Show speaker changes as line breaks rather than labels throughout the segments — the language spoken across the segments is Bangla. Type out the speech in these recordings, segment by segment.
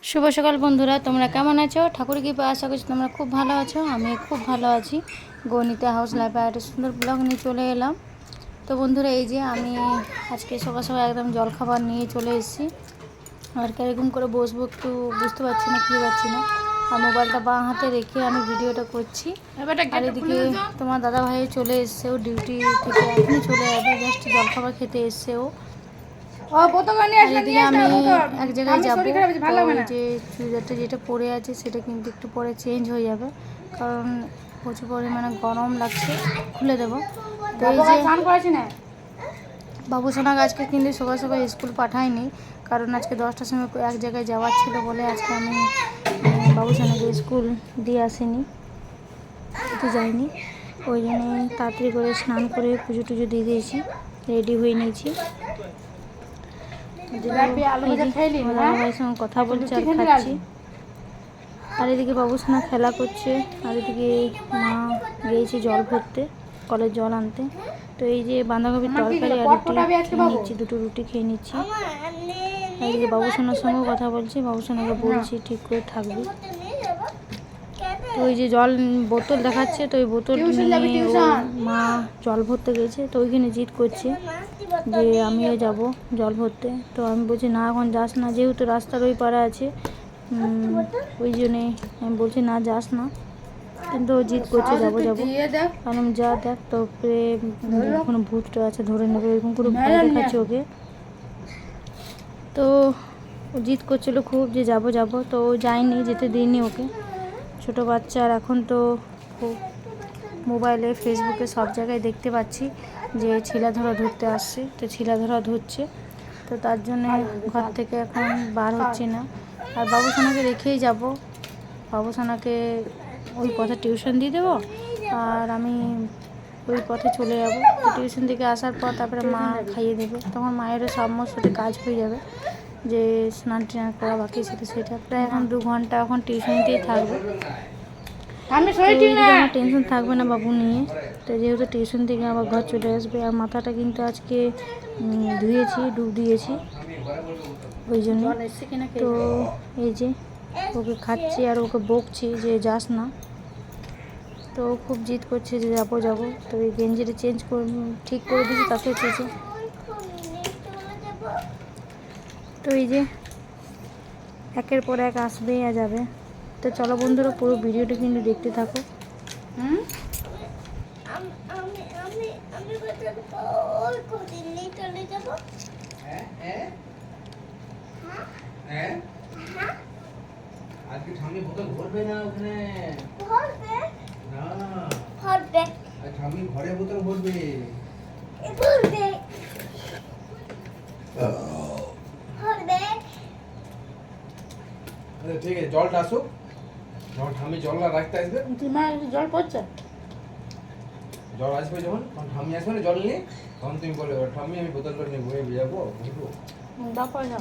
শুভ সকাল বন্ধুরা, তোমরা কেমন আছো? ঠাকুর কৃপায় আশা করছি তোমরা খুব ভালো আছো। আমি খুব ভালো আছি। গণিতে হাউস লাইফে একটা সুন্দর ব্লগ নিয়ে চলে এলাম। তো বন্ধুরা, এই যে আমি আজকে সকাল সকাল একদম জলখাবার নিয়ে চলে এসেছি। আর কীরকম করে বসবো একটু বুঝতে পারছি না, কী পারছি না। আর মোবাইলটা বাঁ হাতে রেখে আমি ভিডিওটা করছি। আর এদিকে তোমার দাদা ভাই চলে এসছে, ও ডিউটি থেকে এখনই চলে যাবে, জাস্ট জলখাবার খেতে এসছে ও। এদিকে আমি এক জায়গায় যাবো। যে চুড়িদারটা যেটা পরে আছে সেটা কিন্তু একটু পরে চেঞ্জ হয়ে যাবে, কারণ প্রচুর পরিমাণে গরম লাগছে। খুলে দেবো। তো এই যে বাবুসোনাকে আজকে কিন্তু সকাল সকাল স্কুল পাঠাইনি, কারণ আজকে 10টার সময় এক জায়গায় যাওয়ার ছিল বলে আজকে আমি বাবুসোনাকে স্কুল দিয়ে আসিনি, তো যাইনি। ওই জন্যই তাড়াতাড়ি করে স্নান করে পুজো টুজো দিয়ে দিয়েছি, রেডি হয়ে নিয়েছি। ভাইয়ের সঙ্গে কথা বলছি আর খাচ্ছি। আর এদিকে বাবুসোনা খেলা করছে, আর এদিকে মা গিয়েছে জল ভরতে, কলের জল আনতে। তো এই যে বাঁধাকপির তরকারি আর রুটি খেয়ে নিচ্ছি, দুটো রুটি খেয়ে নিচ্ছি। আর এদিকে বাবুসোনার সঙ্গেও কথা বলছি, বাবুসোনাকে বলছি ঠিক করে থাকবি। তো ওই যে জল বোতল দেখাচ্ছে, তো ওই বোতল নিয়ে ও মা জল ভরতে গেছে। তো ওইখানে জিদ করছে যে আমিও যাব জল ভরতে। তো আমি বলছি না, এখন যাস না, যেহেতু রাস্তার ওই পাড়ে আছে, ওই জন্যে আমি বলছি না যাস না। কিন্তু ও জিদ করছে যাবো যাবো। কারণ যা দেখ, তারপরে কোনো ভূতটা আছে ধরে নেবে, এরকম করে ভয় দেখাচ্ছে ওকে। তো ও জিদ করছিল খুব যে যাবো যাবো, তো ও যায়নি, যেতে দিইনি ওকে। ছোটো বাচ্চা, আর এখন তো মোবাইলে ফেসবুকে সব জায়গায় দেখতে পাচ্ছি যে ছিলাধরা ধরতে আসছে, তো ছিলাধরা ধরছে। তো তার জন্যে ঘর থেকে এখন বার হচ্ছে না। আর বাবুসোনাকে রেখেই যাব, বাবুসোনাকে ওই পথে টিউশন দিয়ে দেবো, আর আমি ওই পথে চলে যাব। তো টিউশন থেকে আসার পর তারপরে মা খাইয়ে দেবে, তখন মায়েরও সমস্ত কাজ হয়ে যাবে। যে স্নান টান করা বাকি ছিল সেটা, প্রায় এখন 2 ঘন্টা এখন টিউশনিতেই থাকবে। আমার টেনশন থাকবে না বাবু নিয়ে। তো যেহেতু টিউশন থেকে আবার ঘর চলে আসবে। আর মাথাটা কিন্তু আজকে ধুয়েছি, ডুব দিয়েছি ওই জন্য। তো এই যে ওকে খাচ্ছি আর ওকে বকছি যে যাস না। তো খুব জিদ করছে যে যাবো যাবো। তো এই গেঞ্জিটা চেঞ্জ করে ঠিক করে দিয়েছি, তাতে চেয়েছে। তো এই যে একের পর এক আসবেই আর যাবে। তো চলো বন্ধুরা, পুরো ভিডিওটা কিন্তু দেখতে থাকো।
আজকে ঠাম্মি বোতল ভরবে না, ওখানে
ভরবে
না,
ভরবে
আর ঠাম্মি ঘরে বোতল ভরবে।
ভরবে ভরবে।
আচ্ছা ঠিক আছে, জলটা আসুক, যখন ঠাম্মি জল রাখতে আসবে,
তোমার জল পড়ছে,
জল আসবে যখন, তখন ঠাম্মি আসবে না জল নিয়ে, তখন তুমি বলবে ঠাম্মি আমি বোতলটা নিয়ে ঘুরে যাবো, বুঝবো।
দাও পয়সা।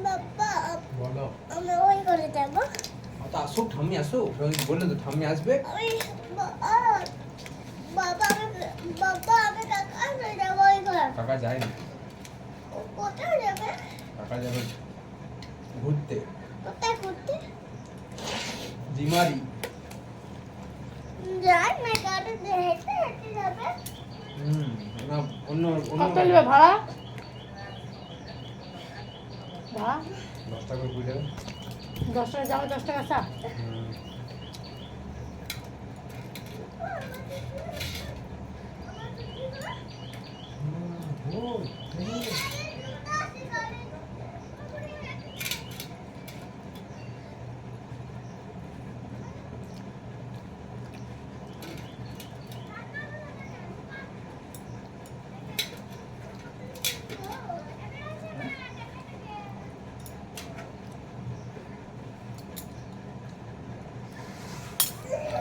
বাবা
বলো,
আমি ওই করে যাব।
আচ্ছা আসুক, ঠাম্মি আসুক, বললে তো ঠাম্মি আসবে।
আমি বাবা আমি কাকা হয়ে যাবো ওই ঘর।
কাকা যায় না,
কোথায় যাবে?
কাকা যাবে ঘুরতে,
কোথায় ঘুরতে?
জিমারি।
যাই না, গাড়ি হেঁটে হেঁটে যাবে।
না, অন্য
কত নেবে ভাড়া? ভাড়া
10 টাকা করে দেবে।
10 টাকা যাবে, 10 টাকা আসা।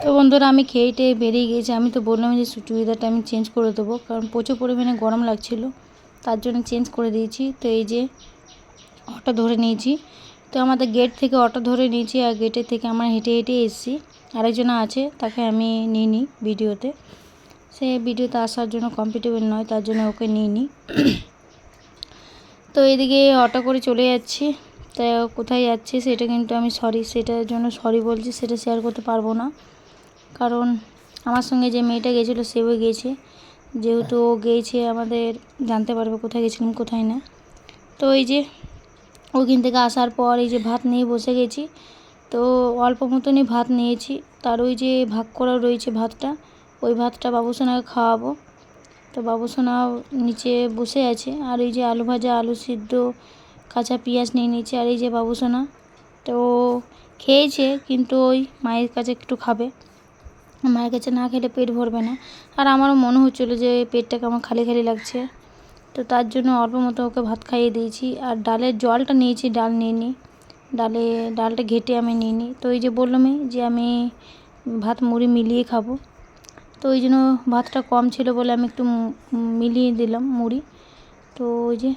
তো বন্ধুরা, আমি খেয়ে টেয়ে বেরিয়ে গিয়েছি। আমি তো বললাম যে চুড়িদারটা আমি চেঞ্জ করে দেবো, কারণ প্রচুর পরিমাণে গরম লাগছিল। তার জন্য চেঞ্জ করে দিয়েছি। তো এই যে অটো ধরে নিয়েছি, তো আমাদের গেট থেকে অটো ধরে নিয়েছি আর গেটের থেকে আমরা হেঁটে হেঁটে এসেছি। আরেকজন আছে, তাকে আমি নিইনি ভিডিওতে, সে ভিডিওতে আসার জন্য কমফর্টেবল নয়, তার জন্য ওকে নিইনি। তো এদিকে অটো করে চলে যাচ্ছি। তা কোথায় যাচ্ছি সেটা কিন্তু আমি সেটার জন্য সরি বলছি, সেটা শেয়ার করতে পারবো না, কারণ আমার সঙ্গে যে মেয়েটা গেছিলো সেও গেছে, যেহেতু ও গিয়েছে আমাদের জানতে পারবে কোথায় গেছিলাম কোথায় না। তো এই যে ওইখান থেকে আসার পর এই যে ভাত নিয়ে বসে গেছি। তো অল্প মতনই ভাত নিয়েছি, তার ওই যে ভাগ করা রয়েছে ভাতটা, ওই ভাতটা বাবুসোনাকে খাওয়াবো। তো বাবুসোনা নিচে বসে আছে, আর এই যে আলু ভাজা, আলু সিদ্ধ, কাঁচা পেঁয়াজ নিয়ে নিয়েছে। আর এই যে বাবুসোনা তো খেয়েছে, কিন্তু ওই মায়ের কাছে একটু খাবে, মায়ের কাছে না খেলে পেট ভরবে না। আর আমারও মনে হচ্ছিলো যে পেটটাকে আমার খালি খালি লাগছে, তো তার জন্য অল্প মতো ওকে ভাত খাইয়ে দিয়েছি। আর ডালের জলটা নিয়েছি, ডাল নিইনি, ডালটা ঘেটে আমি নিইনি। তো এই যে বললামই যে আমি ভাত মুড়ি মিলিয়ে খাবো, তো ওই জন্য ভাতটা কম ছিল বলে আমি একটু মিলিয়ে দিলাম মুড়ি। তো ওই যে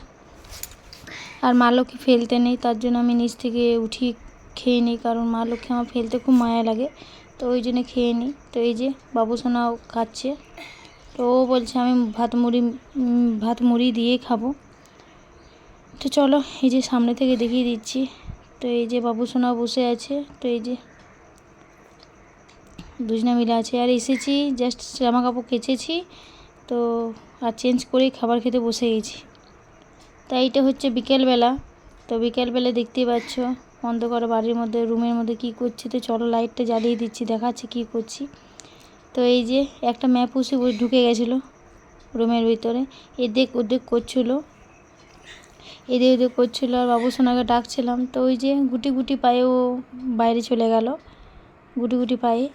আর মা লক্ষ্মী ফেলতে নেই, তার জন্য আমি নিচ থেকে উঠি খেয়ে নিই, কারণ মা লক্ষ্মী আমার ফেলতে খুব মায়া লাগে, তো ওই জন্য খেয়ে নিই। তো এই যে বাবুসোনাও খাচ্ছে, তো ও বলছে আমি ভাত মুড়ি দিয়ে খাবো। তো চলো এই যে সামনে থেকে দেখিয়ে দিচ্ছি। তো এই যে বাবুসোনাও বসে আছে, তো এই যে দুজনে মিলে আছে। আর এসেছি জাস্ট জামা কাপড় কেচেছি, তো আর চেঞ্জ করে খাবার খেতে বসে গেছি। তাই এইটা হচ্ছে বিকেলবেলা। তো বিকেলবেলা দেখতেই পাচ্ছ অন্ধকার বাড়ির মধ্যে, রুমের মধ্যে কি করছি। তো চলো লাইটটা জ্বালিয়ে দিচ্ছি, দেখাচ্ছি কি করছি। তো এই যে একটা ম্যাপুসি ঢুকে গেছিলো রুমের ভিতরে, এদিক ওদিক করছিলো, এদিক ওদিক করছিলো। আর বাবুসোনাকে ডাকছিলাম, তো ওই যে গুটি গুটি পায়ে ও বাইরে চলে গেল, গুটি গুটি পায়ে।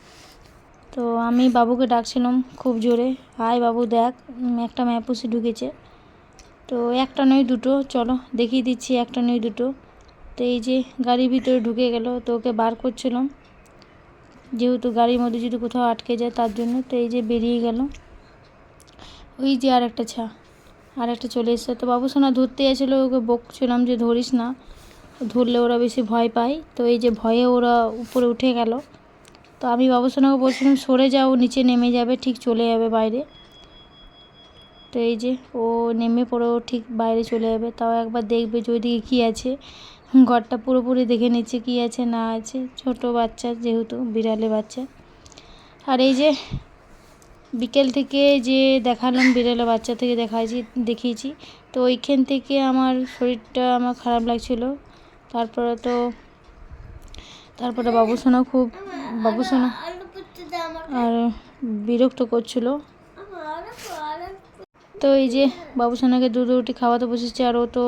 তো আমি বাবুকে ডাকছিলাম খুব জোরে, আয় বাবু দেখ একটা ম্যাপুসি ঢুকেছে। তো একটা নয় দুটো, চলো দেখিয়ে দিচ্ছি, একটা নয় দুটো। তো এই যে গাড়ির ভিতরে ঢুকে গেল, তো ওকে বার করছিলাম, যেহেতু গাড়ির মধ্যে যদি কোথাও আটকে যায় তার জন্য। তো এই যে বেরিয়ে গেল, ওই যে আর একটা চলে এসছে। তো বাবুসোনা ধরতে গেছিলো, ওকে বকছিলাম যে ধরিস না, ধরলে ওরা বেশি ভয় পায়। তো এই যে ভয়ে ওরা উপরে উঠে গেল। তো আমি বাবুসোনাকে বলছিলাম সরে যাও, নিচে নেমে যাবে, ঠিক চলে যাবে বাইরে। তো এই যে ও নেমে পড়ে ও ঠিক বাইরে চলে যাবে, তাও একবার দেখবে যে ওইদিকে কী আছে। ঘরটা পুরোপুরি দেখে নিচ্ছে কী আছে না আছে, ছোট বাচ্চা যেহেতু, বিড়ালে বাচ্চা। আর এই যে বিকেল থেকে যে দেখালাম বিড়ালে বাচ্চা থেকে দেখিয়েছি, তো ওইখান থেকে আমার শরীরটা আমার খারাপ লাগছিলো। তারপরে বাবুসোনা আর বিরক্ত করছিল। তো এই যে বাবুসোনাকে দুধ রুটি খাওয়াতে বসেছি। আর ও তো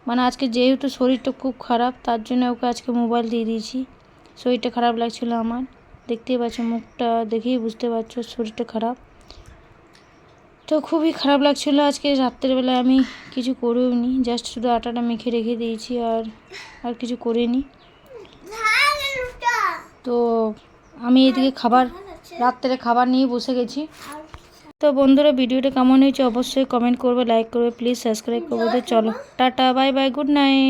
মানে আজকে যেহেতু শরীরটা খুব খারাপ, তার জন্য ওকে আজকে মোবাইল দিয়ে দিয়েছি। শরীরটা খারাপ লাগছিলো আমার, দেখতেই পাচ্ছ মুখটা দেখেই বুঝতে পারছো শরীরটা খারাপ। তো খুবই খারাপ লাগছিলো। আজকে রাত্রেবেলায় আমি কিছু করেও নি, জাস্ট শুধু আটাটা মেখে রেখে দিয়েছি, আর কিছু করিনি। তো আমি এদিকে রাত্রে খাবার নিয়ে বসে গেছি। তো বন্ধুরা ভিডিওটা কেমন হয়েছে অবশ্যই কমেন্ট করবে, লাইক করবে, প্লিজ সাবস্ক্রাইব করবে। তো চলো tata, bye bye, good night.